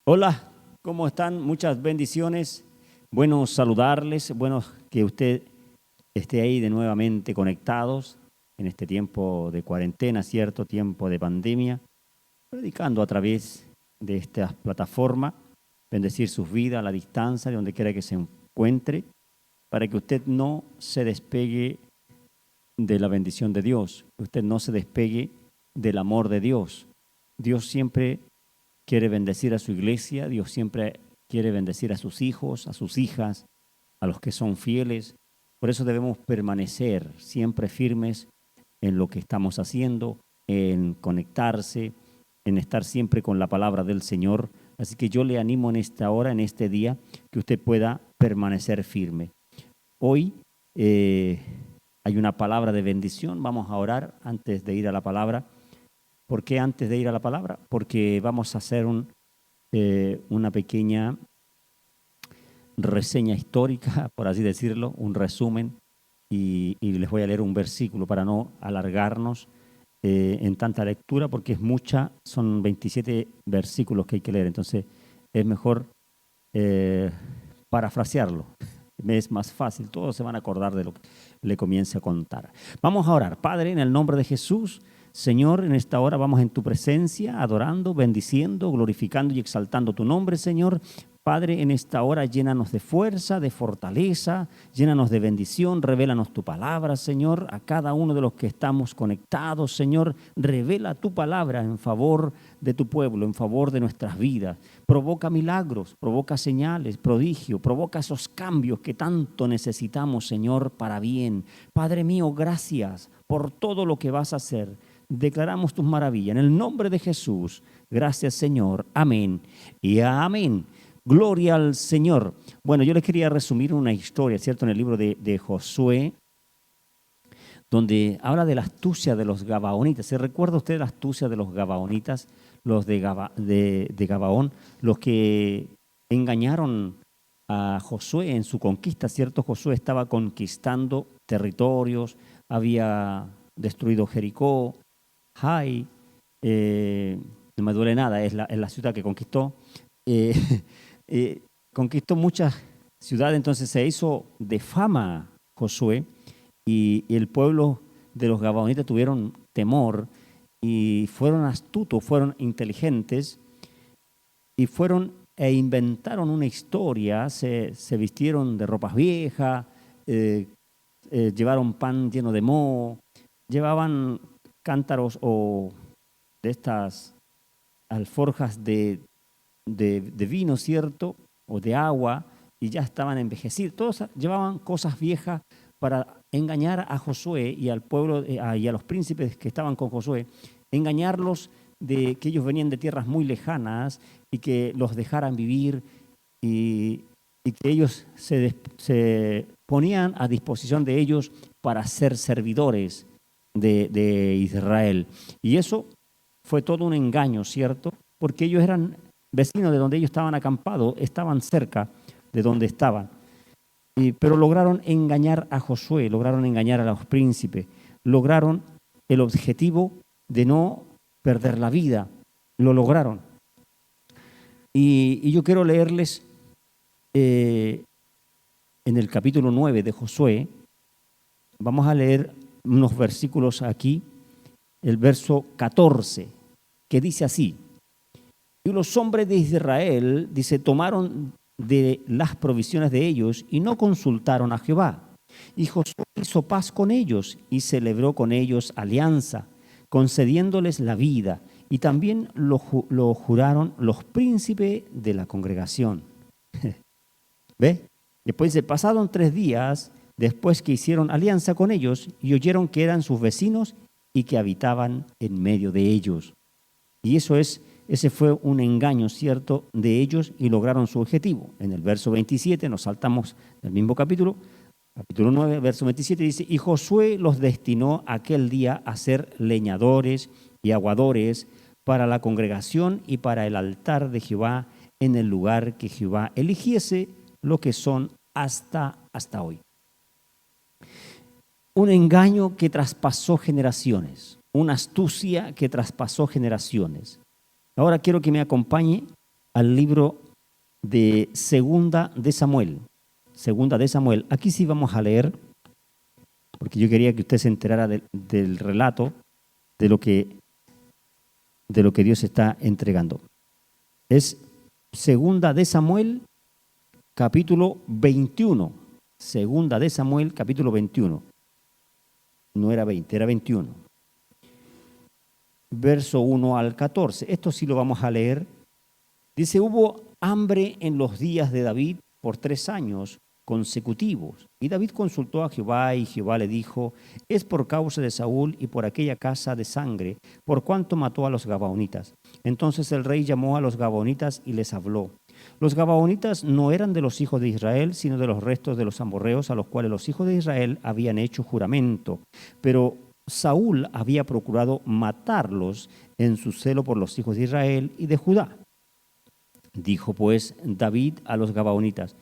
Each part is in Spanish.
Hola, ¿cómo están? Muchas bendiciones. Bueno saludarles, bueno que usted esté ahí de nuevamente conectados en este tiempo de cuarentena, cierto tiempo de pandemia, predicando a través de esta plataforma, bendecir sus vidas a la distancia, de donde quiera que se encuentre, para que usted no se despegue de la bendición de Dios, que usted no se despegue del amor de Dios. Dios siempre quiere bendecir a su iglesia, Dios siempre quiere bendecir a sus hijos, a sus hijas, a los que son fieles. Por eso debemos permanecer siempre firmes en lo que estamos haciendo, en conectarse, en estar siempre con la palabra del Señor. Así que yo le animo en esta hora, en este día, que usted pueda permanecer firme. Hoy hay una palabra de bendición. Vamos a orar antes de ir a la palabra. ¿Por qué antes de ir a la palabra? Porque vamos a hacer una pequeña reseña histórica, por así decirlo, un resumen, y les voy a leer un versículo para no alargarnos en tanta lectura, porque es mucha, son 27 versículos que hay que leer, entonces es mejor parafrasearlo. Me es más fácil, todos se van a acordar de lo que le comience a contar. Vamos a orar. Padre, en el nombre de Jesús, Señor, en esta hora vamos en tu presencia, adorando, bendiciendo, glorificando y exaltando tu nombre, Señor. Padre, en esta hora llénanos de fuerza, de fortaleza, llénanos de bendición, revélanos tu palabra, Señor, a cada uno de los que estamos conectados, Señor, revela tu palabra en favor de tu pueblo, en favor de nuestras vidas. Provoca milagros, provoca señales, prodigio, provoca esos cambios que tanto necesitamos, Señor, para bien. Padre mío, gracias por todo lo que vas a hacer. Declaramos tus maravillas en el nombre de Jesús. Gracias, Señor. Amén y amén. Gloria al Señor. Bueno, yo les quería resumir una historia, ¿cierto? En el libro de Josué, donde habla de la astucia de los gabaonitas. ¿Se recuerda usted la astucia de los gabaonitas? Los de Gabaón, los que engañaron a Josué en su conquista, ¿cierto? Josué estaba conquistando territorios, había destruido Jericó, Jai, no me duele nada, es la ciudad que conquistó. Conquistó muchas ciudades, entonces se hizo de fama Josué y el pueblo de los gabaonitas tuvieron temor y fueron astutos, fueron inteligentes y fueron e inventaron una historia, se vistieron de ropas viejas, llevaron pan lleno de moho, llevaban cántaros o de estas alforjas de vino, ¿cierto? O de agua, y ya estaban envejecidos. Todos llevaban cosas viejas para engañar a Josué y al pueblo y a los príncipes que estaban con Josué, engañarlos de que ellos venían de tierras muy lejanas y que los dejaran vivir y que ellos se ponían a disposición de ellos para ser servidores de Israel. Y eso fue todo un engaño, ¿cierto? Porque ellos eran vecinos de donde ellos estaban acampados, estaban cerca de donde estaban. Pero lograron engañar a Josué, lograron engañar a los príncipes, lograron el objetivo de no perder la vida, lo lograron. Y yo quiero leerles en el capítulo 9 de Josué, vamos a leer unos versículos aquí, el verso 14, que dice así: y los hombres de Israel, dice, tomaron de las provisiones de ellos y no consultaron a Jehová. Y Josué hizo paz con ellos y celebró con ellos alianza, concediéndoles la vida. Y también lo juraron los príncipes de la congregación. ¿Ve? Después se pasaron 3 días después que hicieron alianza con ellos y oyeron que eran sus vecinos y que habitaban en medio de ellos. Y ese fue un engaño, ¿cierto?, de ellos y lograron su objetivo. En el verso 27, nos saltamos del mismo capítulo 9, verso 27, dice: y Josué los destinó aquel día a ser leñadores y aguadores para la congregación y para el altar de Jehová en el lugar que Jehová eligiese, lo que son hasta hoy. Un engaño que traspasó generaciones, una astucia que traspasó generaciones. Ahora quiero que me acompañe al libro de Segunda de Samuel. Segunda de Samuel. Aquí sí vamos a leer, porque yo quería que usted se enterara del relato de lo que Dios está entregando. Es Segunda de Samuel, capítulo 21. Segunda de Samuel, capítulo 21. No era 20, era 21. Verso 1 al 14. Esto sí lo vamos a leer. Dice, hubo hambre en los días de David por 3 años consecutivos. Y David consultó a Jehová y Jehová le dijo, es por causa de Saúl y por aquella casa de sangre, por cuanto mató a los gabaonitas. Entonces el rey llamó a los gabaonitas y les habló. Los gabaonitas no eran de los hijos de Israel, sino de los restos de los amorreos a los cuales los hijos de Israel habían hecho juramento. Pero Saúl había procurado matarlos en su celo por los hijos de Israel y de Judá. Dijo pues David a los gabaonitas,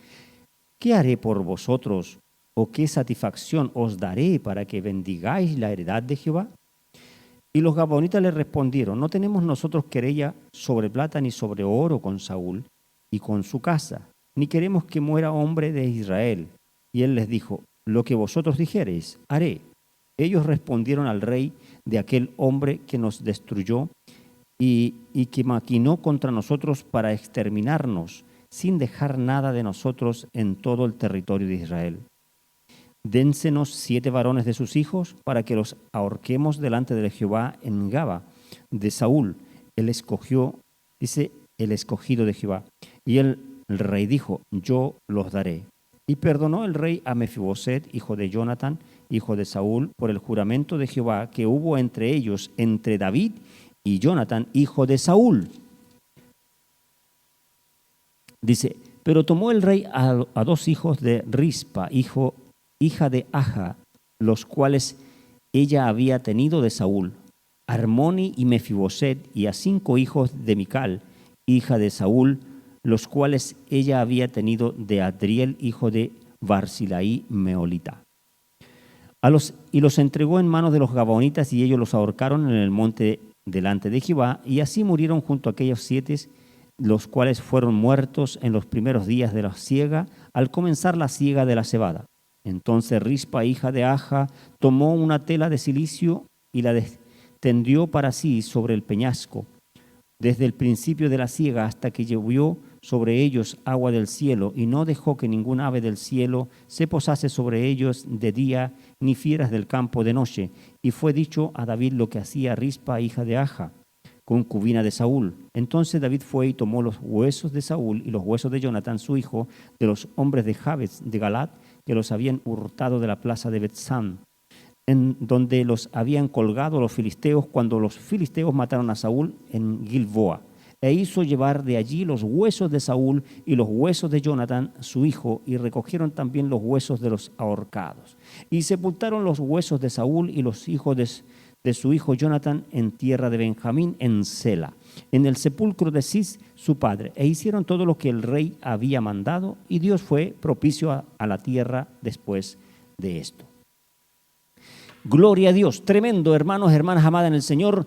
¿qué haré por vosotros o qué satisfacción os daré para que bendigáis la heredad de Jehová? Y los gabaonitas le respondieron, no tenemos nosotros querella sobre plata ni sobre oro con Saúl y con su casa, ni queremos que muera hombre de Israel. Y él les dijo, lo que vosotros dijereis, haré. Ellos respondieron al rey de aquel hombre que nos destruyó y que maquinó contra nosotros para exterminarnos, sin dejar nada de nosotros en todo el territorio de Israel. Dénsenos 7 varones de sus hijos para que los ahorquemos delante de Jehová en Gaba de Saúl. Él escogió, dice, el escogido de Jehová. Y el rey dijo, yo los daré. Y perdonó el rey a Mefiboset, hijo de Jonatán, hijo de Saúl, por el juramento de Jehová que hubo entre ellos, entre David y Jonatán, hijo de Saúl. Dice, pero tomó el rey a 2 hijos de Rispa, hija de Aja, los cuales ella había tenido de Saúl, Armoni y Mefiboset, y a 5 hijos de Mical, hija de Saúl, los cuales ella había tenido de Adriel, hijo de Barzilaí meolita. Y los entregó en manos de los gabaonitas, y ellos los ahorcaron en el monte delante de Jehová, y así murieron junto a aquellos 7, los cuales fueron muertos en los primeros días de la siega, al comenzar la siega de la cebada. Entonces Rispa, hija de Aja, tomó una tela de cilicio y la tendió para sí sobre el peñasco, desde el principio de la siega hasta que llovió sobre ellos agua del cielo, y no dejó que ningún ave del cielo se posase sobre ellos de día, ni fieras del campo de noche. Y fue dicho a David lo que hacía Rispa, hija de Aja, concubina de Saúl. Entonces David fue y tomó los huesos de Saúl y los huesos de Jonatán su hijo, de los hombres de Jabes de Galat, que los habían hurtado de la plaza de Betsán, en donde los habían colgado los filisteos cuando los filisteos mataron a Saúl en Gilboa. E hizo llevar de allí los huesos de Saúl y los huesos de Jonatán su hijo, y recogieron también los huesos de los ahorcados. Y sepultaron los huesos de Saúl y los hijos de su hijo Jonatán en tierra de Benjamín, en Sela, en el sepulcro de Cis, su padre. E hicieron todo lo que el rey había mandado, y Dios fue propicio a la tierra después de esto. Gloria a Dios. Tremendo, hermanos, hermanas amadas en el Señor.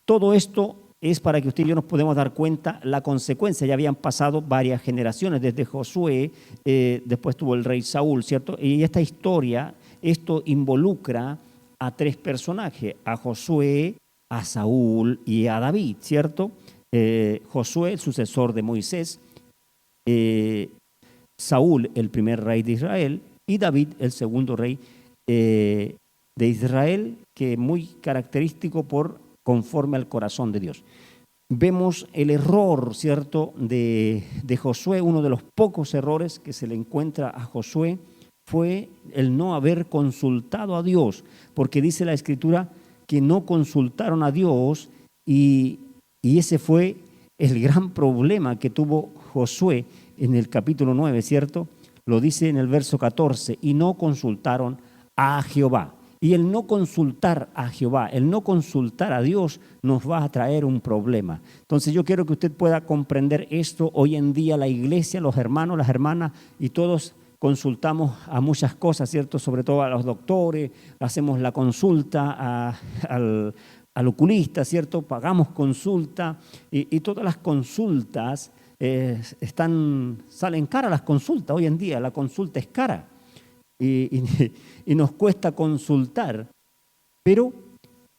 Todo esto es para que usted y yo nos podamos dar cuenta la consecuencia. Ya habían pasado varias generaciones desde Josué, después tuvo el rey Saúl, ¿cierto? Y esta historia, esto involucra a 3 personajes, a Josué, a Saúl y a David, ¿cierto? Josué, el sucesor de Moisés, Saúl, el primer rey de Israel, y David, el segundo rey de Israel, que es muy característico por conforme al corazón de Dios. Vemos el error, ¿cierto?, de Josué. Uno de los pocos errores que se le encuentra a Josué fue el no haber consultado a Dios, porque dice la Escritura que no consultaron a Dios, y ese fue el gran problema que tuvo Josué en el capítulo 9, ¿cierto? Lo dice en el verso 14, y no consultaron a Jehová. Y el no consultar a Jehová, el no consultar a Dios, nos va a traer un problema. Entonces yo quiero que usted pueda comprender esto. Hoy en día la iglesia, los hermanos, las hermanas y todos consultamos a muchas cosas, ¿cierto? Sobre todo a los doctores, hacemos la consulta al al oculista, ¿cierto? Pagamos consulta y todas las consultas salen caras las consultas. Hoy en día la consulta es cara y nos cuesta consultar, pero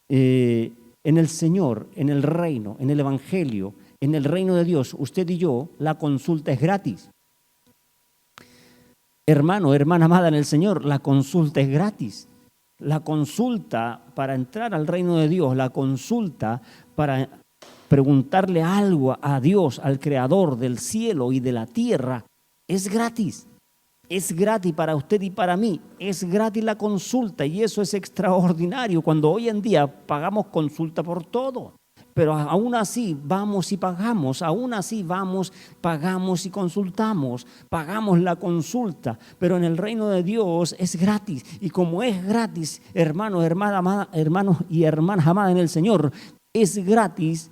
en el Señor, en el reino, en el Evangelio, en el reino de Dios, usted y yo, la consulta es gratis. Hermano, hermana amada en el Señor, la consulta es gratis. La consulta para entrar al reino de Dios, la consulta para preguntarle algo a Dios, al Creador del cielo y de la tierra, es gratis. Es gratis para usted y para mí. Es gratis la consulta y eso es extraordinario cuando hoy en día pagamos consulta por todo. Pero aún así vamos y pagamos, aún así vamos, pagamos y consultamos, pagamos la consulta, pero en el reino de Dios es gratis. Y como es gratis, hermanos y hermanas amadas en el Señor, es gratis.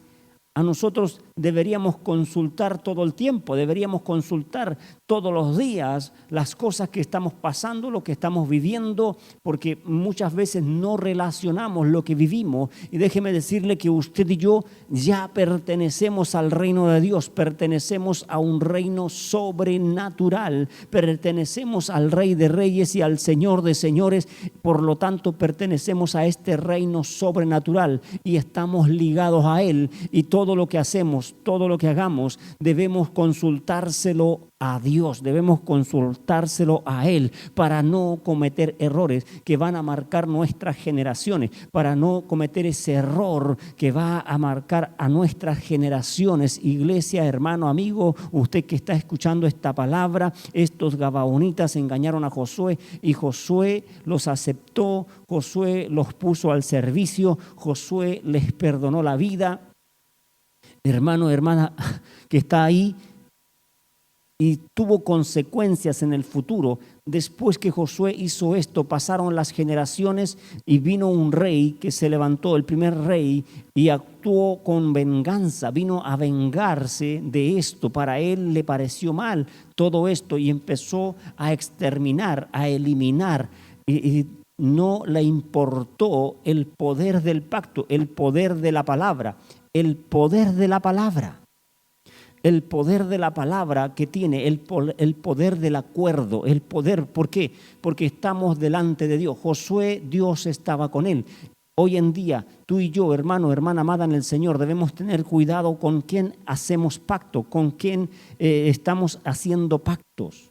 A nosotros deberíamos consultar todo el tiempo, deberíamos consultar todos los días las cosas que estamos pasando, lo que estamos viviendo, porque muchas veces no relacionamos lo que vivimos. Y déjeme decirle que usted y yo ya pertenecemos al reino de Dios, pertenecemos a un reino sobrenatural, pertenecemos al Rey de Reyes y al Señor de Señores, por lo tanto pertenecemos a este reino sobrenatural y estamos ligados a Él y todo lo que hacemos, todo lo que hagamos, debemos consultárselo a Dios, debemos consultárselo a Él para no cometer errores que van a marcar nuestras generaciones, para no cometer ese error que va a marcar a nuestras generaciones. Iglesia, hermano, amigo, usted que está escuchando esta palabra, estos gabaonitas engañaron a Josué y Josué los aceptó, Josué los puso al servicio, Josué les perdonó la vida. Hermano, hermana que está ahí y tuvo consecuencias en el futuro. Después que Josué hizo esto, pasaron las generaciones y vino un rey que se levantó, el primer rey, y actuó con venganza, vino a vengarse de esto. Para él le pareció mal todo esto y empezó a exterminar, a eliminar y no le importó el poder del pacto, el poder de la palabra. El poder de la palabra, el poder de la palabra que tiene, el poder del acuerdo, el poder, ¿por qué? Porque estamos delante de Dios. Josué, Dios estaba con él. Hoy en día, tú y yo, hermano, hermana amada en el Señor, debemos tener cuidado con quién hacemos pacto, con quién estamos haciendo pactos.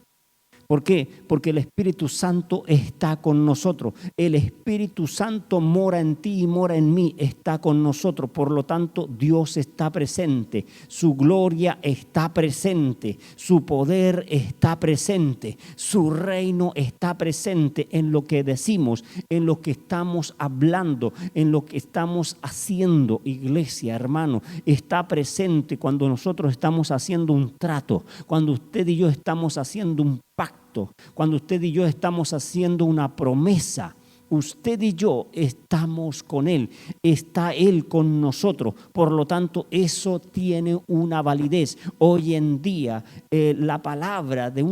¿Por qué? Porque el Espíritu Santo está con nosotros. El Espíritu Santo mora en ti y mora en mí, está con nosotros. Por lo tanto, Dios está presente. Su gloria está presente. Su poder está presente. Su reino está presente en lo que decimos, en lo que estamos hablando, en lo que estamos haciendo. Iglesia, hermano, está presente cuando nosotros estamos haciendo un trato, cuando usted y yo estamos haciendo un pacto, cuando usted y yo estamos haciendo una promesa. Usted y yo estamos con Él, está Él con nosotros, por lo tanto eso tiene una validez. Hoy en día la palabra de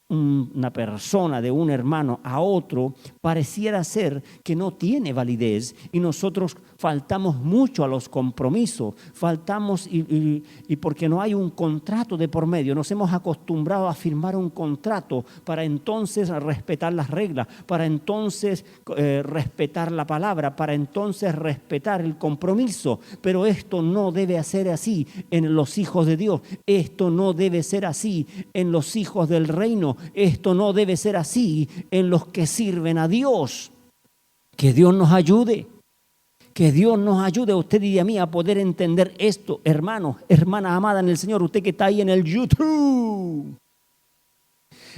una persona, de un hermano a otro, pareciera ser que no tiene validez y nosotros faltamos mucho a los compromisos, faltamos y porque no hay un contrato de por medio. Nos hemos acostumbrado a firmar un contrato para entonces respetar las reglas, para entonces respetar la palabra, para entonces respetar el compromiso. Pero esto no debe ser así en los hijos de Dios, esto no debe ser así en los hijos del reino, esto no debe ser así en los que sirven a Dios. Que Dios nos ayude. Que Dios nos ayude a usted y a mí a poder entender esto, hermano, hermana amada en el Señor, usted que está ahí en el YouTube.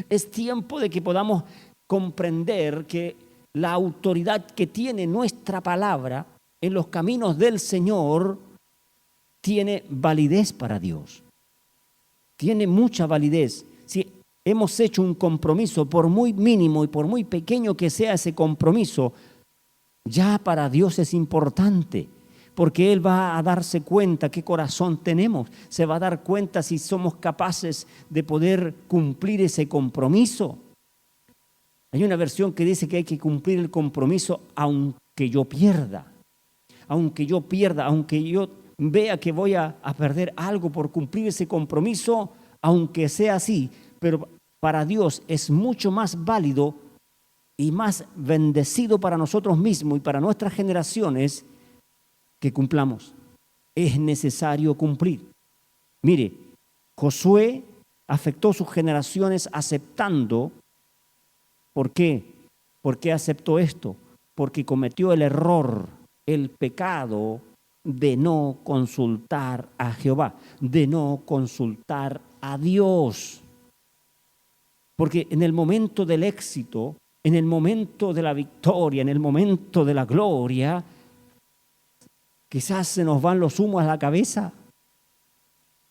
Es tiempo de que podamos comprender que la autoridad que tiene nuestra palabra en los caminos del Señor tiene validez para Dios. Tiene mucha validez. Si hemos hecho un compromiso, por muy mínimo y por muy pequeño que sea ese compromiso, ya para Dios es importante, porque Él va a darse cuenta qué corazón tenemos, se va a dar cuenta si somos capaces de poder cumplir ese compromiso. Hay una versión que dice que hay que cumplir el compromiso aunque yo pierda, aunque yo pierda, aunque yo vea que voy a perder algo por cumplir ese compromiso, aunque sea así, pero para Dios es mucho más válido y más bendecido para nosotros mismos y para nuestras generaciones que cumplamos. Es necesario cumplir. Mire, Josué afectó sus generaciones aceptando. ¿Por qué? ¿Por qué aceptó esto? Porque cometió el error, el pecado de no consultar a Jehová, de no consultar a Dios. Porque en el momento del éxito, en el momento de la victoria, en el momento de la gloria, quizás se nos van los humos a la cabeza.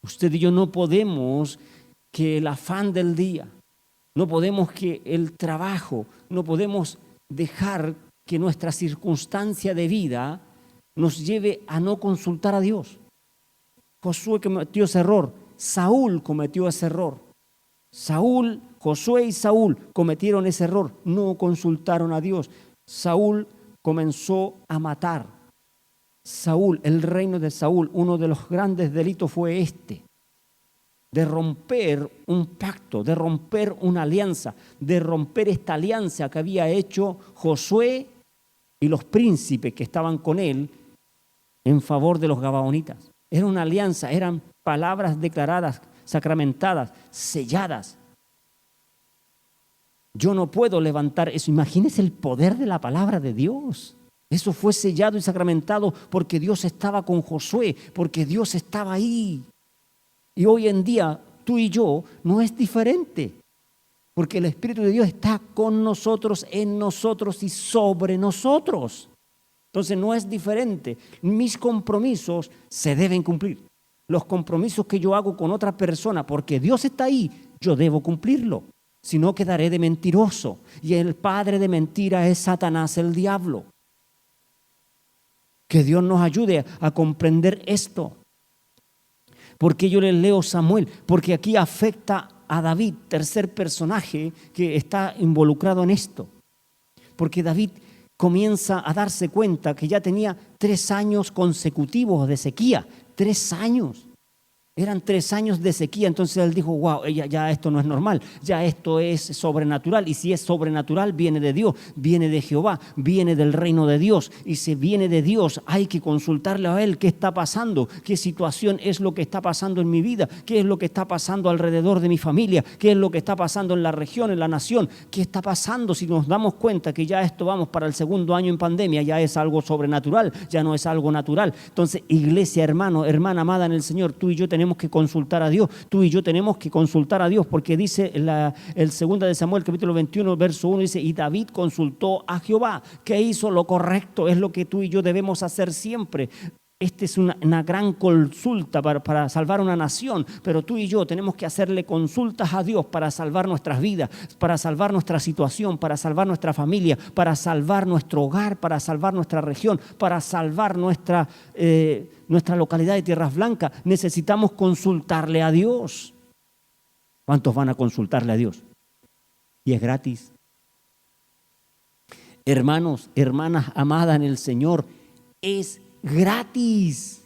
Usted y yo no podemos que el afán del día, no podemos que el trabajo, no podemos dejar que nuestra circunstancia de vida nos lleve a no consultar a Dios. Josué cometió ese error, Saúl cometió ese error. Josué y Saúl cometieron ese error, no consultaron a Dios. Saúl comenzó a matar. Saúl, el reino de Saúl, uno de los grandes delitos fue de romper un pacto, de romper una alianza, de romper esta alianza que había hecho Josué y los príncipes que estaban con él en favor de los gabaonitas. Era una alianza, eran palabras declaradas, sacramentadas, selladas. Yo no puedo levantar eso. Imagínese el poder de la palabra de Dios. Eso fue sellado y sacramentado porque Dios estaba con Josué, porque Dios estaba ahí. Y hoy en día, tú y yo, no es diferente. Porque el Espíritu de Dios está con nosotros, en nosotros y sobre nosotros. Entonces no es diferente. Mis compromisos se deben cumplir. Los compromisos que yo hago con otra persona, porque Dios está ahí, yo debo cumplirlo. Si no, quedaré de mentiroso. Y el padre de mentira es Satanás, el diablo. Que Dios nos ayude a comprender esto. Porque yo les leo Samuel, porque aquí afecta a David, tercer personaje que está involucrado en esto. Porque David comienza a darse cuenta que ya tenía 3 años consecutivos de sequía. 3 años. Eran 3 años de sequía, entonces él dijo, wow, ya esto no es normal, ya esto es sobrenatural, y si es sobrenatural viene de Dios, viene de Jehová, viene del reino de Dios, y si viene de Dios hay que consultarle a él qué está pasando, qué situación es lo que está pasando en mi vida, qué es lo que está pasando alrededor de mi familia, qué es lo que está pasando en la región, en la nación, qué está pasando si nos damos cuenta que ya esto vamos para el 2.º año en pandemia, ya es algo sobrenatural, ya no es algo natural. Entonces, iglesia, hermano, hermana amada en el Señor, tú y yo tenemos que consultar a Dios, tú y yo tenemos que consultar a Dios, porque dice el 2 de Samuel capítulo 21 verso 1, dice, y David consultó a Jehová, que hizo lo correcto, es lo que tú y yo debemos hacer siempre. Esta es una gran consulta para salvar una nación, pero tú y yo tenemos que hacerle consultas a Dios para salvar nuestras vidas, para salvar nuestra situación, para salvar nuestra familia, para salvar nuestro hogar, para salvar nuestra región, para salvar nuestra localidad de Tierras Blancas. Necesitamos consultarle a Dios. ¿Cuántos van a consultarle a Dios? Y es gratis. Hermanos, hermanas amadas en el Señor, es gratis.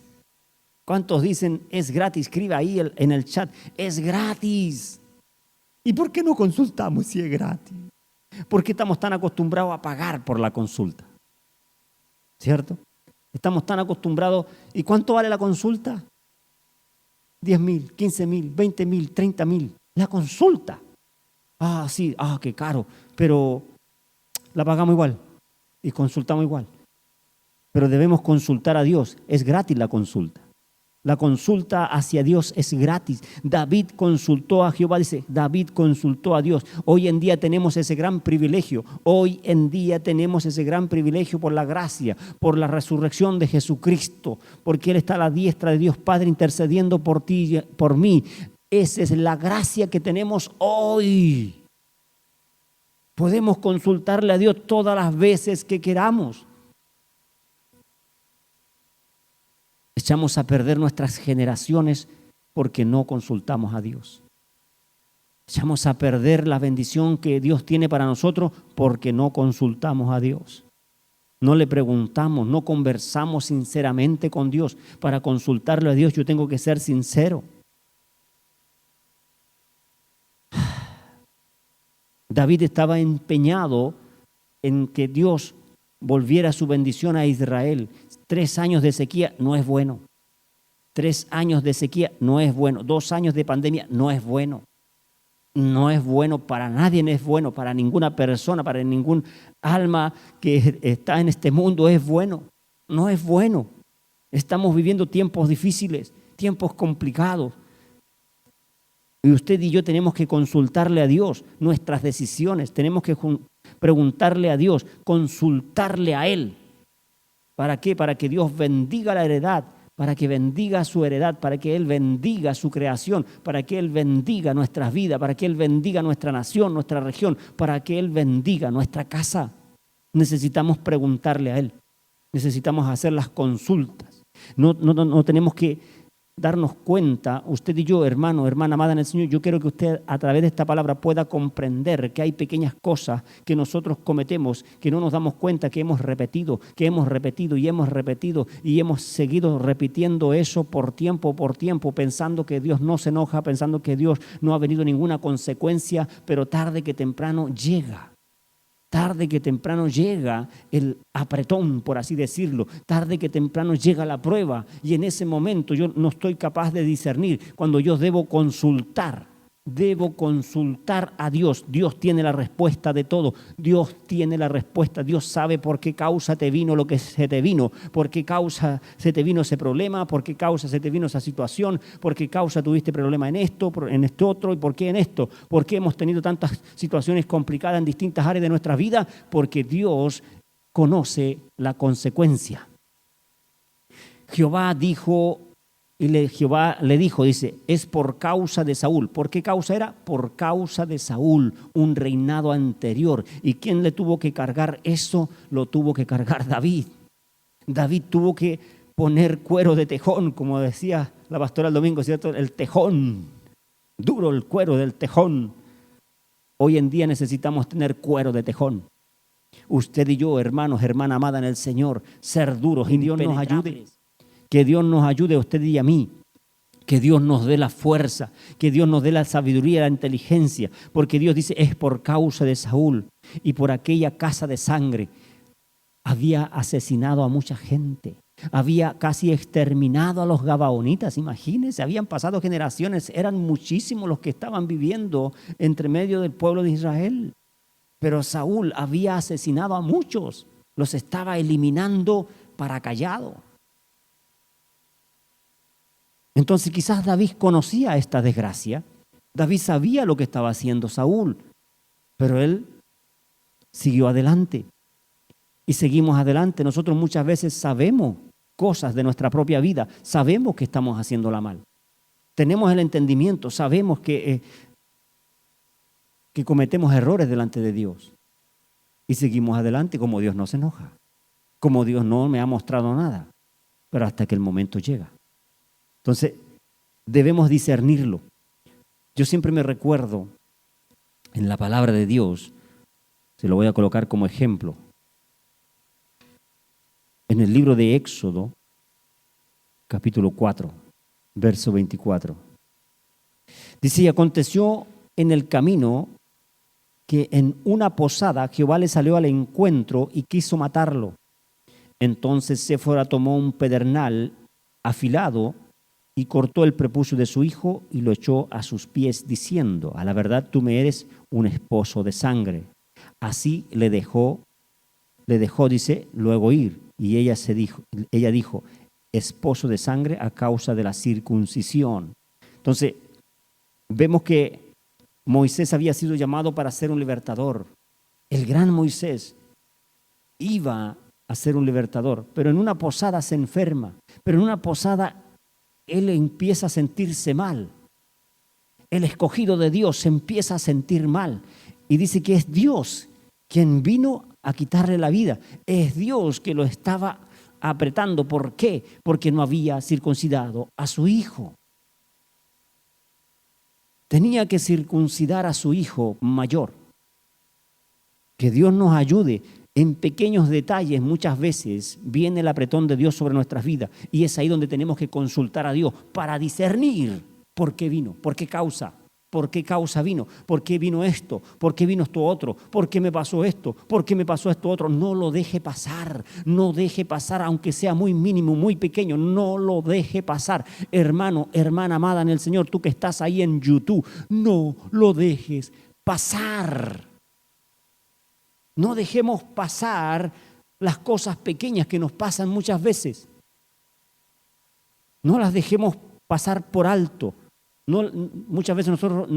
¿Cuántos dicen es gratis? Escriba ahí en el chat, es gratis. ¿Y por qué no consultamos si es gratis? ¿Por qué estamos tan acostumbrados a pagar por la consulta? ¿Cierto? Estamos tan acostumbrados. ¿Y cuánto vale la consulta? 10.000, 15.000, 20.000, 30.000. La consulta. Ah, sí, qué caro. Pero la pagamos igual y consultamos igual. Pero debemos consultar a Dios. Es gratis la consulta. La consulta hacia Dios es gratis. David consultó a Jehová, dice, David consultó a Dios. Hoy en día tenemos ese gran privilegio. Hoy en día tenemos ese gran privilegio por la gracia, por la resurrección de Jesucristo, porque Él está a la diestra de Dios Padre intercediendo por ti y por mí. Esa es la gracia que tenemos hoy. Podemos consultarle a Dios todas las veces que queramos. Echamos a perder nuestras generaciones porque no consultamos a Dios. Echamos a perder la bendición que Dios tiene para nosotros porque no consultamos a Dios. No le preguntamos, no conversamos sinceramente con Dios. Para consultarle a Dios yo tengo que ser sincero. David estaba empeñado en que Dios volviera su bendición a Israel. 3 años de sequía no es bueno. 3 años de sequía no es bueno. 2 años de pandemia no es bueno. No es bueno para nadie, no es bueno para ninguna persona, para ningún alma que está en este mundo es bueno. No es bueno. Estamos viviendo tiempos difíciles, tiempos complicados. Y usted y yo tenemos que consultarle a Dios nuestras decisiones. Tenemos que preguntarle a Dios, consultarle a Él. ¿Para qué? Para que Dios bendiga la heredad, para que bendiga su heredad, para que Él bendiga su creación, para que Él bendiga nuestras vidas, para que Él bendiga nuestra nación, nuestra región, para que Él bendiga nuestra casa. Necesitamos preguntarle a Él, necesitamos hacer las consultas. No tenemos que darnos cuenta, usted y yo, hermano, hermana amada en el Señor, yo quiero que usted a través de esta palabra pueda comprender que hay pequeñas cosas que nosotros cometemos, que no nos damos cuenta, que hemos repetido y hemos seguido repitiendo eso por tiempo, pensando que Dios no se enoja, pensando que Dios no ha venido ninguna consecuencia, pero tarde que temprano llega. Tarde que temprano llega el apretón, por así decirlo. Tarde que temprano llega la prueba. Y en ese momento yo no estoy capaz de discernir cuando yo debo consultar a Dios. Dios tiene la respuesta de todo. Dios tiene la respuesta. Dios sabe por qué causa te vino lo que se te vino. Por qué causa se te vino ese problema. Por qué causa se te vino esa situación. Por qué causa tuviste problema en esto, en este otro. Y por qué en esto. ¿Por qué hemos tenido tantas situaciones complicadas en distintas áreas de nuestra vida? Porque Dios conoce la consecuencia. Jehová le dijo, dice, es por causa de Saúl. ¿Por qué causa era? Por causa de Saúl, un reinado anterior. ¿Y quién le tuvo que cargar eso? Lo tuvo que cargar David. David tuvo que poner cuero de tejón, como decía la pastora el domingo, ¿cierto? El tejón, duro el cuero del tejón. Hoy en día necesitamos tener cuero de tejón. Usted y yo, hermanos, hermana amada en el Señor, ser duros, y Dios nos ayude. Que Dios nos ayude a usted y a mí. Que Dios nos dé la fuerza, que Dios nos dé la sabiduría, la inteligencia. Porque Dios dice, es por causa de Saúl y por aquella casa de sangre. Había asesinado a mucha gente. Había casi exterminado a los gabaonitas. Imagínense, habían pasado generaciones. Eran muchísimos los que estaban viviendo entre medio del pueblo de Israel. Pero Saúl había asesinado a muchos. Los estaba eliminando para callado. Entonces quizás David conocía esta desgracia. David sabía lo que estaba haciendo Saúl, pero él siguió adelante. Y seguimos adelante. Nosotros muchas veces sabemos cosas de nuestra propia vida, sabemos que estamos haciéndola mal. Tenemos el entendimiento, sabemos que cometemos errores delante de Dios. Y seguimos adelante como Dios no se enoja, como Dios no me ha mostrado nada, pero hasta que el momento llega. Entonces, debemos discernirlo. Yo siempre me recuerdo en la palabra de Dios, se lo voy a colocar como ejemplo, en el libro de Éxodo, capítulo 4, verso 24. Dice, y aconteció en el camino que en una posada Jehová le salió al encuentro y quiso matarlo. Entonces Séfora tomó un pedernal afilado y cortó el prepucio de su hijo y lo echó a sus pies, diciendo, a la verdad tú me eres un esposo de sangre. Así le dejó, dice, luego ir. Y ella dijo, esposo de sangre a causa de la circuncisión. Entonces, vemos que Moisés había sido llamado para ser un libertador. El gran Moisés iba a ser un libertador, pero en una posada se enferma, pero en una posada él empieza a sentirse mal. El escogido de Dios se empieza a sentir mal y dice que es Dios quien vino a quitarle la vida. Es Dios que lo estaba apretando. ¿Por qué? Porque no había circuncidado a su hijo. Tenía que circuncidar a su hijo mayor. Que Dios nos ayude En pequeños detalles muchas veces viene el apretón de Dios sobre nuestras vidas y es ahí donde tenemos que consultar a Dios para discernir por qué vino, por qué causa vino, por qué vino esto, por qué vino esto otro, por qué me pasó esto, por qué me pasó esto otro. No lo deje pasar, no deje pasar, aunque sea muy mínimo, muy pequeño, no lo deje pasar. Hermano, hermana amada en el Señor, tú que estás ahí en YouTube, no lo dejes pasar. No dejemos pasar las cosas pequeñas que nos pasan muchas veces. No las dejemos pasar por alto. No, muchas veces nosotros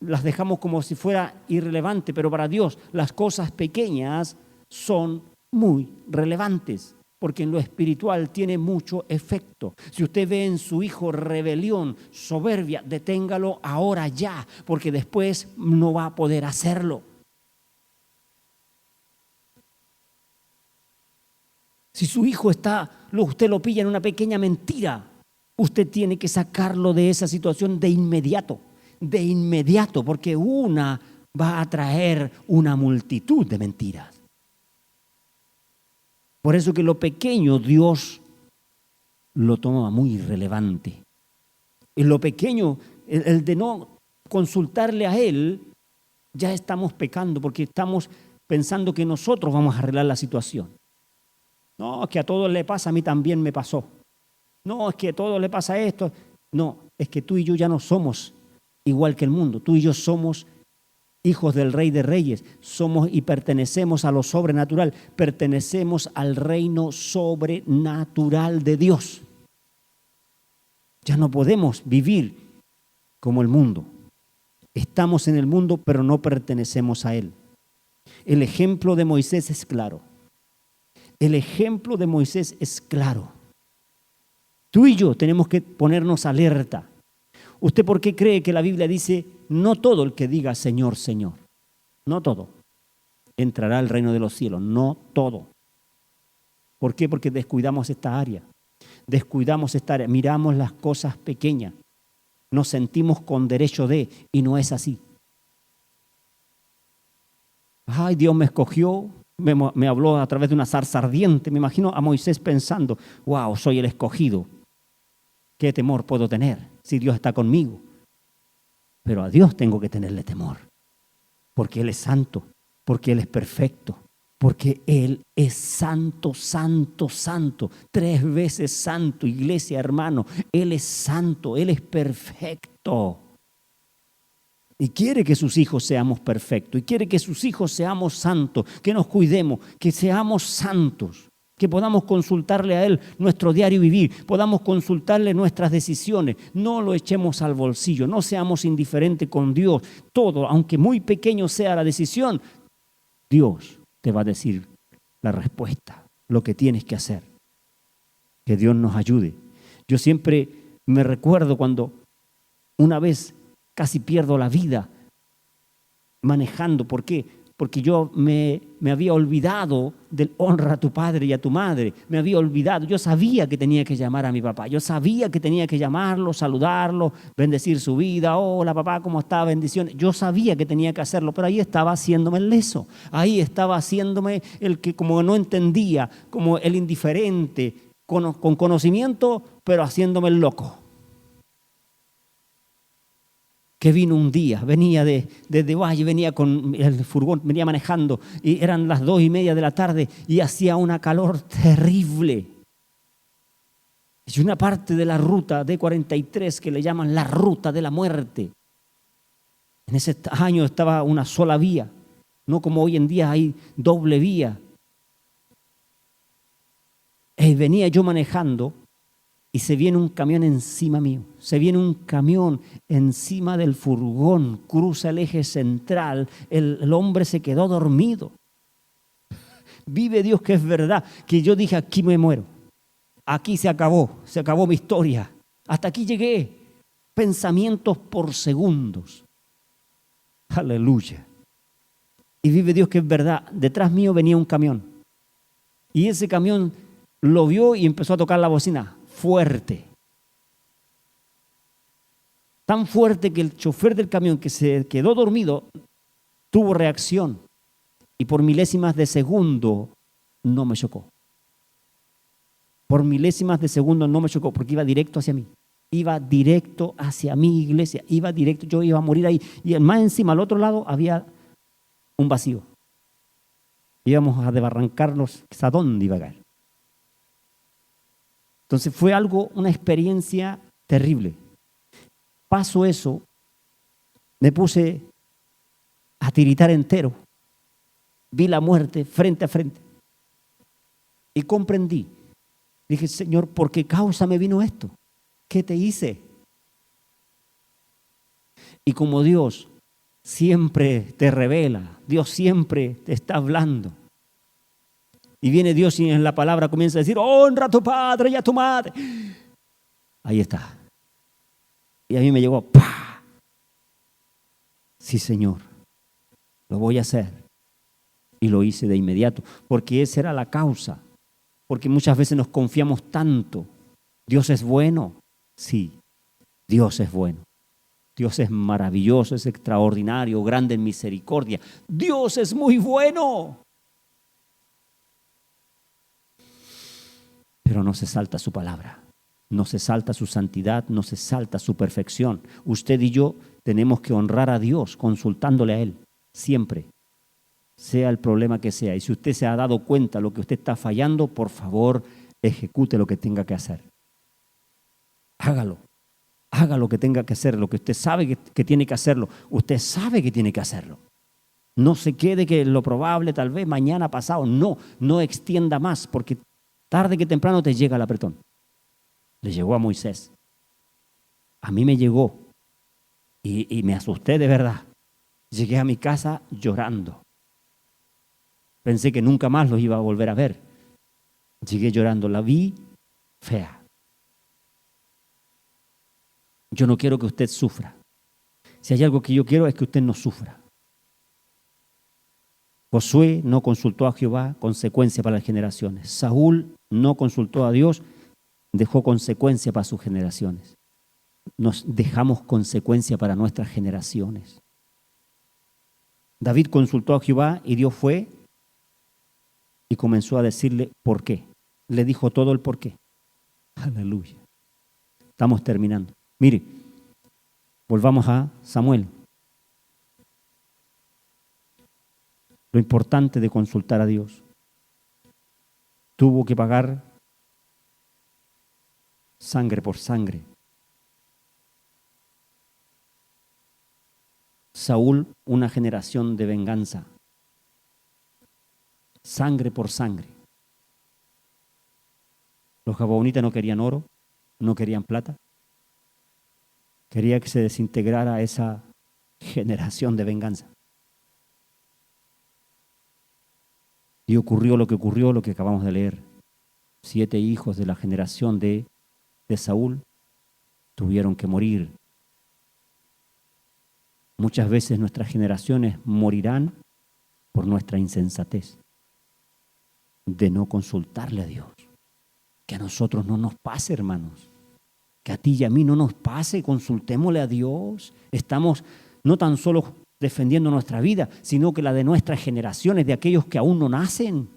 las dejamos como si fuera irrelevante, pero para Dios las cosas pequeñas son muy relevantes, porque en lo espiritual tiene mucho efecto. Si usted ve en su hijo rebelión, soberbia, deténgalo ahora ya, porque después no va a poder hacerlo. Si su hijo usted lo pilla en una pequeña mentira, usted tiene que sacarlo de esa situación de inmediato, porque una va a traer una multitud de mentiras. Por eso que lo pequeño Dios lo toma muy relevante. En lo pequeño, el de no consultarle a Él, ya estamos pecando porque estamos pensando que nosotros vamos a arreglar la situación. No, es que a todos le pasa, a mí también me pasó. No, es que a todos le pasa esto. No, es que tú y yo ya no somos igual que el mundo. Tú y yo somos hijos del Rey de Reyes. Somos y pertenecemos a lo sobrenatural. Pertenecemos al reino sobrenatural de Dios. Ya no podemos vivir como el mundo. Estamos en el mundo, pero no pertenecemos a él. El ejemplo de Moisés es claro. El ejemplo de Moisés es claro. Tú y yo tenemos que ponernos alerta. ¿Usted por qué cree que la Biblia dice, no todo el que diga Señor, Señor? No todo entrará al reino de los cielos, no todo. ¿Por qué? Porque descuidamos esta área. Miramos las cosas pequeñas, nos sentimos con derecho de, y no es así. Ay, Dios me escogió. Me habló a través de una zarza ardiente. Me imagino a Moisés pensando, wow, soy el escogido. ¿Qué temor puedo tener si Dios está conmigo? Pero a Dios tengo que tenerle temor, porque Él es santo, porque Él es perfecto, porque Él es santo, santo, santo. 3 veces santo, iglesia, hermano. Él es santo, Él es perfecto. Y quiere que sus hijos seamos perfectos, y quiere que sus hijos seamos santos, que nos cuidemos, que seamos santos, que podamos consultarle a Él nuestro diario vivir, podamos consultarle nuestras decisiones, no lo echemos al bolsillo, no seamos indiferentes con Dios. Todo, aunque muy pequeño sea la decisión, Dios te va a decir la respuesta, lo que tienes que hacer. Que Dios nos ayude. Yo siempre me recuerdo cuando una vez casi pierdo la vida manejando. ¿Por qué? Porque yo me había olvidado del honra a tu padre y a tu madre. Me había olvidado. Yo sabía que tenía que llamar a mi papá. Yo sabía que tenía que llamarlo, saludarlo, bendecir su vida. Hola papá, ¿cómo está? Bendiciones. Yo sabía que tenía que hacerlo, pero ahí estaba haciéndome el leso. Ahí estaba haciéndome el que como no entendía, como el indiferente, con conocimiento, pero haciéndome el loco. Que vino un día, venía desde Valle, venía con el furgón, venía manejando y eran las 2:30 de la tarde y hacía una calor terrible. Y una parte de la ruta D43 que le llaman la ruta de la muerte. En ese año estaba una sola vía, no como hoy en día hay doble vía. Y venía yo manejando. Y se viene un camión encima mío, se viene un camión encima del furgón, cruza el eje central, el hombre se quedó dormido. Vive Dios que es verdad, que yo dije aquí me muero, aquí se acabó mi historia, hasta aquí llegué, pensamientos por segundos. Aleluya. Y vive Dios que es verdad, detrás mío venía un camión y ese camión lo vio y empezó a tocar la bocina. Fuerte. Tan fuerte que el chofer del camión que se quedó dormido tuvo reacción Y por milésimas de segundo no me chocó. Por milésimas de segundo no me chocó porque iba directo hacia mí. Iba directo hacia mi iglesia. Iba directo, yo iba a morir ahí. Y más encima, al otro lado, había un vacío. Íbamos a desbarrancarnos. ¿A dónde iba a caer? Entonces fue algo, una experiencia terrible. Pasó eso, me puse a tiritar entero. Vi la muerte frente a frente. Y comprendí. Dije, Señor, ¿por qué causa me vino esto? ¿Qué te hice? Y como Dios siempre te revela, Dios siempre te está hablando. Y viene Dios y en la palabra comienza a decir, honra a tu padre y a tu madre. Ahí está. Y a mí me llegó, ¡pah! Sí, Señor, lo voy a hacer. Y lo hice de inmediato, porque esa era la causa. Porque muchas veces nos confiamos tanto. Dios es bueno. Sí, Dios es bueno. Dios es maravilloso, es extraordinario, grande en misericordia. Dios es muy bueno. Pero no se salta su palabra, no se salta su santidad, no se salta su perfección. Usted y yo tenemos que honrar a Dios consultándole a Él, siempre, sea el problema que sea. Y si usted se ha dado cuenta de lo que usted está fallando, por favor, ejecute lo que tenga que hacer. Hágalo, haga lo que tenga que hacer, lo que usted sabe que tiene que hacerlo. Usted sabe que tiene que hacerlo. No se quede que lo probable, tal vez mañana, pasado. No extienda más, porque tarde que temprano te llega el apretón. Le llegó a Moisés. A mí me llegó y me asusté de verdad. Llegué a mi casa llorando. Pensé que nunca más los iba a volver a ver. Llegué llorando, la vi fea. Yo no quiero que usted sufra. Si hay algo que yo quiero es que usted no sufra. Josué no consultó a Jehová, consecuencia para las generaciones. Saúl no consultó a Dios, dejó consecuencia para sus generaciones. Nos dejamos consecuencia para nuestras generaciones. David consultó a Jehová y Dios fue y comenzó a decirle por qué. Le dijo todo el por qué. Aleluya. Estamos terminando. Mire, volvamos a Samuel. Lo importante de consultar a Dios. Tuvo que pagar sangre por sangre. Saúl, una generación de venganza. Sangre por sangre. Los gabaonitas no querían oro, no querían plata. Quería que se desintegrara esa generación de venganza. Y ocurrió lo que acabamos de leer. 7 hijos de la generación de Saúl tuvieron que morir. Muchas veces nuestras generaciones morirán por nuestra insensatez de no consultarle a Dios. Que a nosotros no nos pase, hermanos. Que a ti y a mí no nos pase, consultémosle a Dios. Estamos no tan solo defendiendo nuestra vida, sino que la de nuestras generaciones, de aquellos que aún no nacen.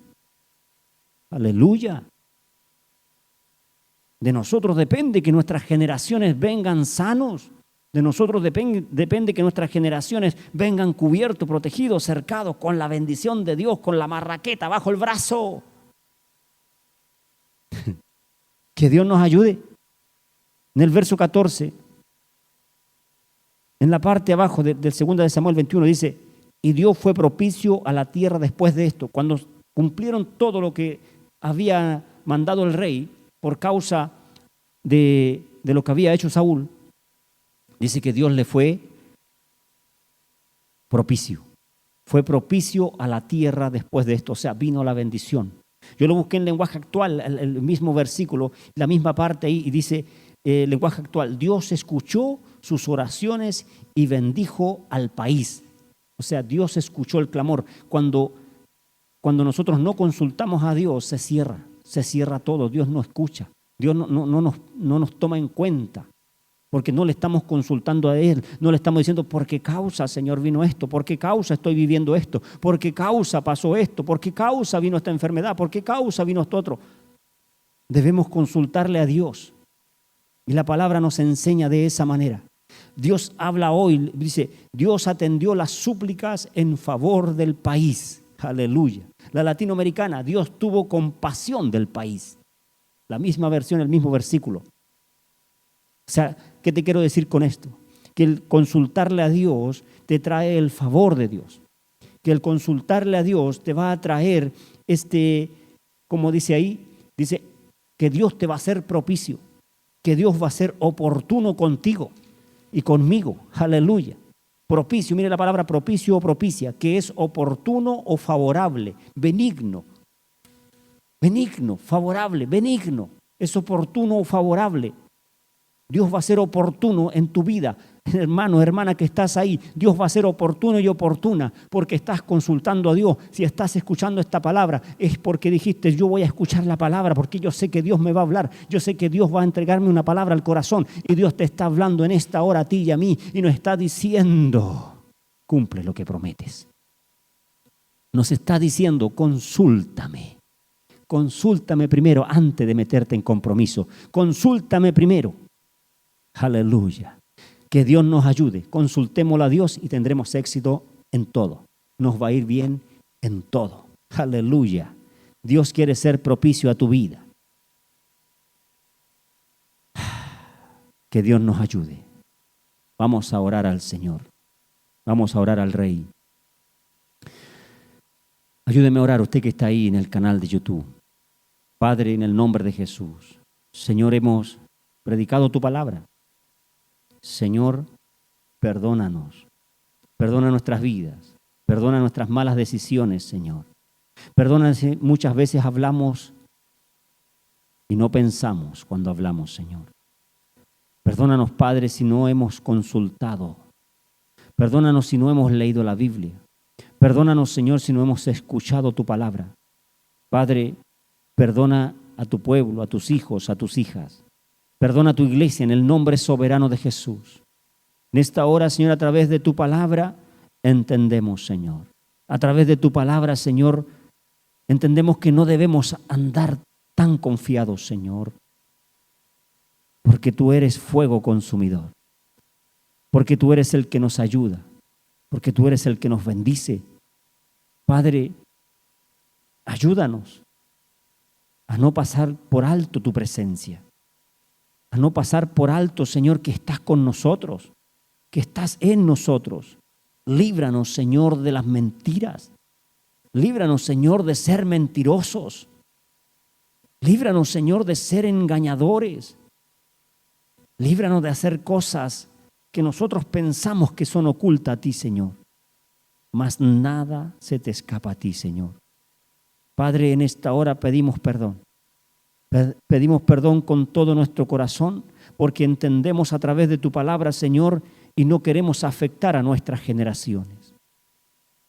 Aleluya. De nosotros depende que nuestras generaciones vengan sanos. De nosotros depende que nuestras generaciones vengan cubiertos, protegidos, cercados con la bendición de Dios, con la marraqueta bajo el brazo. Que Dios nos ayude. En el verso 14, en la parte abajo del 2 de Samuel 21 dice, y Dios fue propicio a la tierra después de esto. Cuando cumplieron todo lo que había mandado el rey por causa de lo que había hecho Saúl, dice que Dios le fue propicio. Fue propicio a la tierra después de esto, o sea, vino la bendición. Yo lo busqué en lenguaje actual, el mismo versículo, la misma parte ahí, y dice, lenguaje actual, Dios escuchó sus oraciones y bendijo al país. O sea, Dios escuchó el clamor. Cuando nosotros no consultamos a Dios, se cierra todo, Dios no escucha, Dios no nos toma en cuenta. porque no le estamos consultando a Él, no le estamos diciendo por qué causa, Señor, vino esto, por qué causa estoy viviendo esto, por qué causa pasó esto, por qué causa vino esta enfermedad, por qué causa vino esto otro. Debemos consultarle a Dios y la palabra nos enseña de esa manera. Dios habla hoy, dice, Dios atendió las súplicas en favor del país. Aleluya. La latinoamericana, Dios tuvo compasión del país. La misma versión, el mismo versículo. O sea, ¿qué te quiero decir con esto? Que el consultarle a Dios te trae el favor de Dios. Que el consultarle a Dios te va a traer como dice ahí, dice que Dios te va a ser propicio, que Dios va a ser oportuno contigo y conmigo. Aleluya. Propicio, mire la palabra propicio o propicia, que es oportuno o favorable, benigno. Benigno, favorable, benigno. Es oportuno o favorable. Dios va a ser oportuno en tu vida. Hermano, hermana que estás ahí, Dios va a ser oportuno y oportuna porque estás consultando a Dios. Si estás escuchando esta palabra, es porque dijiste, yo voy a escuchar la palabra porque yo sé que Dios me va a hablar. Yo sé que Dios va a entregarme una palabra al corazón y Dios te está hablando en esta hora a ti y a mí y nos está diciendo, cumple lo que prometes. Nos está diciendo, consúltame. Consúltame primero antes de meterte en compromiso. Consúltame primero. Aleluya. Que Dios nos ayude. Consultémoslo a Dios y tendremos éxito en todo. Nos va a ir bien en todo. Aleluya. Dios quiere ser propicio a tu vida. Que Dios nos ayude. Vamos a orar al Señor. Vamos a orar al Rey. Ayúdeme a orar usted que está ahí en el canal de YouTube. Padre, en el nombre de Jesús. Señor, hemos predicado tu palabra. Señor, perdónanos. Perdona nuestras vidas. Perdona nuestras malas decisiones, Señor. Perdona si muchas veces hablamos y no pensamos cuando hablamos, Señor. Perdónanos, Padre, si no hemos consultado. Perdónanos si no hemos leído la Biblia. Perdónanos, Señor, si no hemos escuchado tu palabra. Padre, perdona a tu pueblo, a tus hijos, a tus hijas. Perdona a tu iglesia en el nombre soberano de Jesús. En esta hora, Señor, a través de tu palabra, entendemos, Señor. A través de tu palabra, Señor, entendemos que no debemos andar tan confiados, Señor. Porque tú eres fuego consumidor. Porque tú eres el que nos ayuda. Porque tú eres el que nos bendice. Padre, ayúdanos a no pasar por alto tu presencia. A no pasar por alto, Señor, que estás con nosotros, que estás en nosotros. Líbranos, Señor, de las mentiras. Líbranos, Señor, de ser mentirosos. Líbranos, Señor, de ser engañadores. Líbranos de hacer cosas que nosotros pensamos que son ocultas a ti, Señor. Mas nada se te escapa a ti, Señor. Padre, en esta hora pedimos perdón. Pedimos perdón con todo nuestro corazón porque entendemos a través de tu palabra, Señor, y no queremos afectar a nuestras generaciones.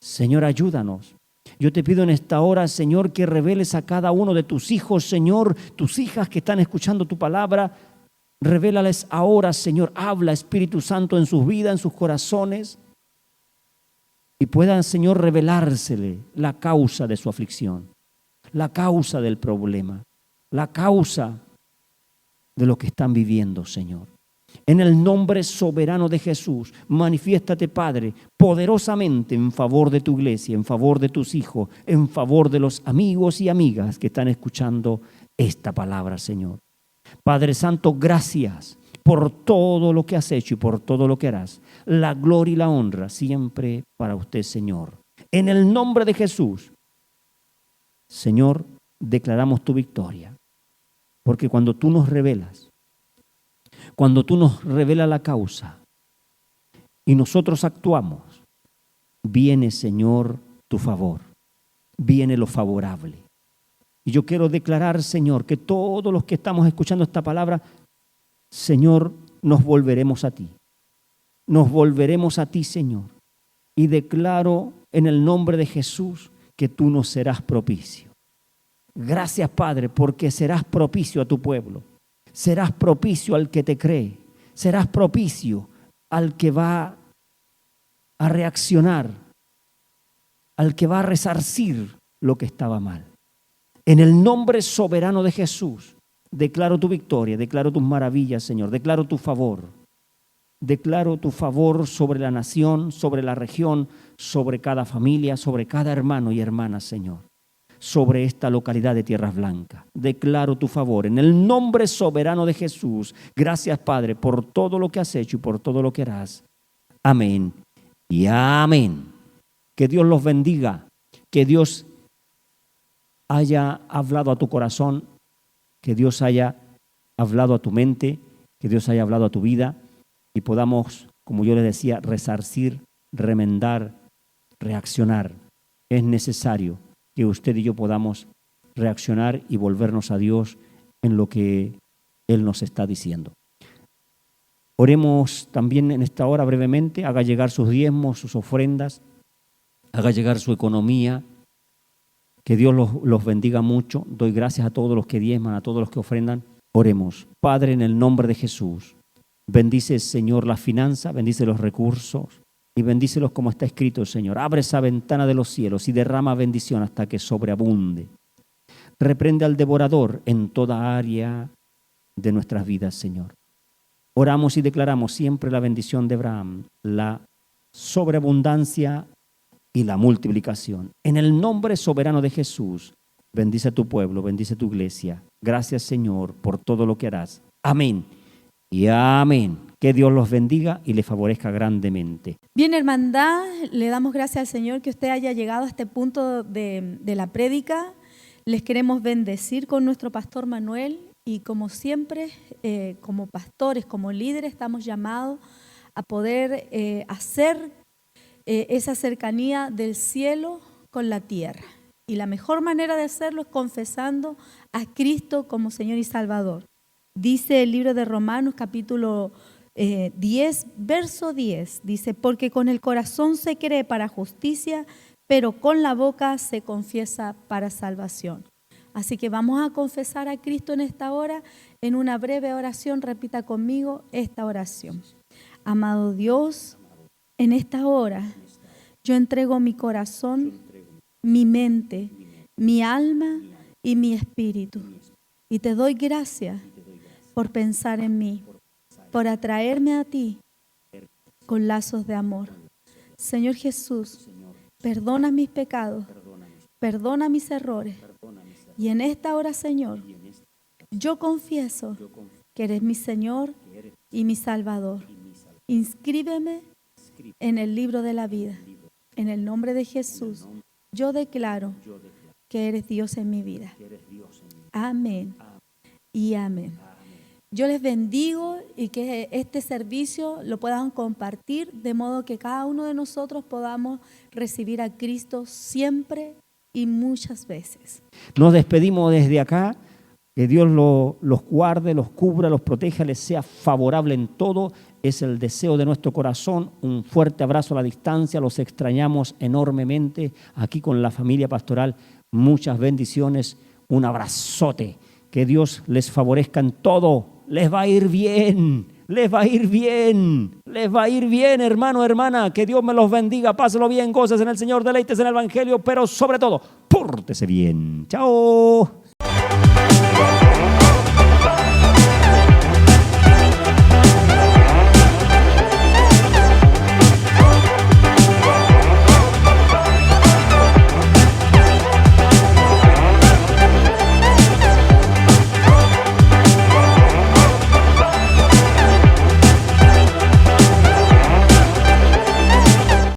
Señor, ayúdanos. Yo te pido en esta hora, Señor, que reveles a cada uno de tus hijos, Señor, tus hijas que están escuchando tu palabra. Revélales ahora, Señor. Habla, Espíritu Santo, en sus vidas, en sus corazones. Y puedan, Señor, revelársele la causa de su aflicción, la causa del problema, la causa de lo que están viviendo, Señor. En el nombre soberano de Jesús, manifiéstate, Padre, poderosamente en favor de tu iglesia, en favor de tus hijos, en favor de los amigos y amigas que están escuchando esta palabra, Señor. Padre Santo, gracias por todo lo que has hecho y por todo lo que harás. La gloria y la honra siempre para usted, Señor. En el nombre de Jesús, Señor, declaramos tu victoria. Porque cuando tú nos revelas la causa y nosotros actuamos, viene, Señor, tu favor, viene lo favorable. Y yo quiero declarar, Señor, que todos los que estamos escuchando esta palabra, Señor, nos volveremos a ti. Nos volveremos a ti, Señor. Y declaro en el nombre de Jesús que tú nos serás propicio. Gracias, Padre, porque serás propicio a tu pueblo. Serás propicio al que te cree. serás propicio al que va a reaccionar, al que va a resarcir lo que estaba mal. En el nombre soberano de Jesús, declaro tu victoria, declaro tus maravillas, Señor, declaro tu favor. Declaro tu favor sobre la nación, sobre la región, sobre cada familia, sobre cada hermano y hermana, Señor. Sobre esta localidad de Tierras Blancas. Declaro tu favor en el nombre soberano de Jesús. Gracias, Padre, por todo lo que has hecho y por todo lo que harás. Amén y amén. Que Dios los bendiga. Que Dios haya hablado a tu corazón. Que Dios haya hablado a tu mente. Que Dios haya hablado a tu vida. Y podamos, como yo les decía, resarcir, remendar, reaccionar. Es necesario que usted y yo podamos reaccionar y volvernos a Dios en lo que Él nos está diciendo. Oremos también en esta hora brevemente, haga llegar sus diezmos, sus ofrendas, haga llegar su economía, que Dios los bendiga mucho. Doy gracias a todos los que diezman, a todos los que ofrendan. Oremos. Padre, en el nombre de Jesús, bendice, Señor, las finanzas, bendice los recursos y bendícelos como está escrito, Señor. Abre esa ventana de los cielos y derrama bendición hasta que sobreabunde. Reprende al devorador en toda área de nuestras vidas, Señor. Oramos y declaramos siempre la bendición de Abraham, la sobreabundancia y la multiplicación. En el nombre soberano de Jesús, bendice a tu pueblo, bendice a tu iglesia. Gracias, Señor, por todo lo que harás. Amén y amén. Que Dios los bendiga y les favorezca grandemente. Bien, hermandad, le damos gracias al Señor que usted haya llegado a este punto de la prédica. Les queremos bendecir con nuestro pastor Manuel y como siempre, como pastores, como líderes, estamos llamados a poder hacer esa cercanía del cielo con la tierra. Y la mejor manera de hacerlo es confesando a Cristo como Señor y Salvador. Dice el libro de Romanos, capítulo 10, verso 10, dice, porque con el corazón se cree para justicia, pero con la boca se confiesa para salvación. Así que vamos a confesar a Cristo en esta hora, en una breve oración. Repita conmigo esta oración. Amado Dios, en esta hora yo entrego mi corazón, mi mente, mi alma y mi espíritu. Y te doy gracias por pensar en mí, por atraerme a ti con lazos de amor. Señor Jesús, perdona mis pecados, perdona mis errores. Y en esta hora, Señor, yo confieso que eres mi Señor y mi Salvador. Inscríbeme en el libro de la vida. En el nombre de Jesús, yo declaro que eres Dios en mi vida. Amén y amén. Yo les bendigo y que este servicio lo puedan compartir de modo que cada uno de nosotros podamos recibir a Cristo siempre y muchas veces. Nos despedimos desde acá. Que Dios los guarde, los cubra, los proteja, les sea favorable en todo. Es el deseo de nuestro corazón. Un fuerte abrazo a la distancia. Los extrañamos enormemente aquí con la familia pastoral. Muchas bendiciones. Un abrazote. Que Dios les favorezca en todo. Les va a ir bien. Les va a ir bien. Les va a ir bien, hermano, hermana. Que Dios me los bendiga. Páselo bien, goces en el Señor, deleites en el Evangelio, pero sobre todo, pórtese bien. Chao.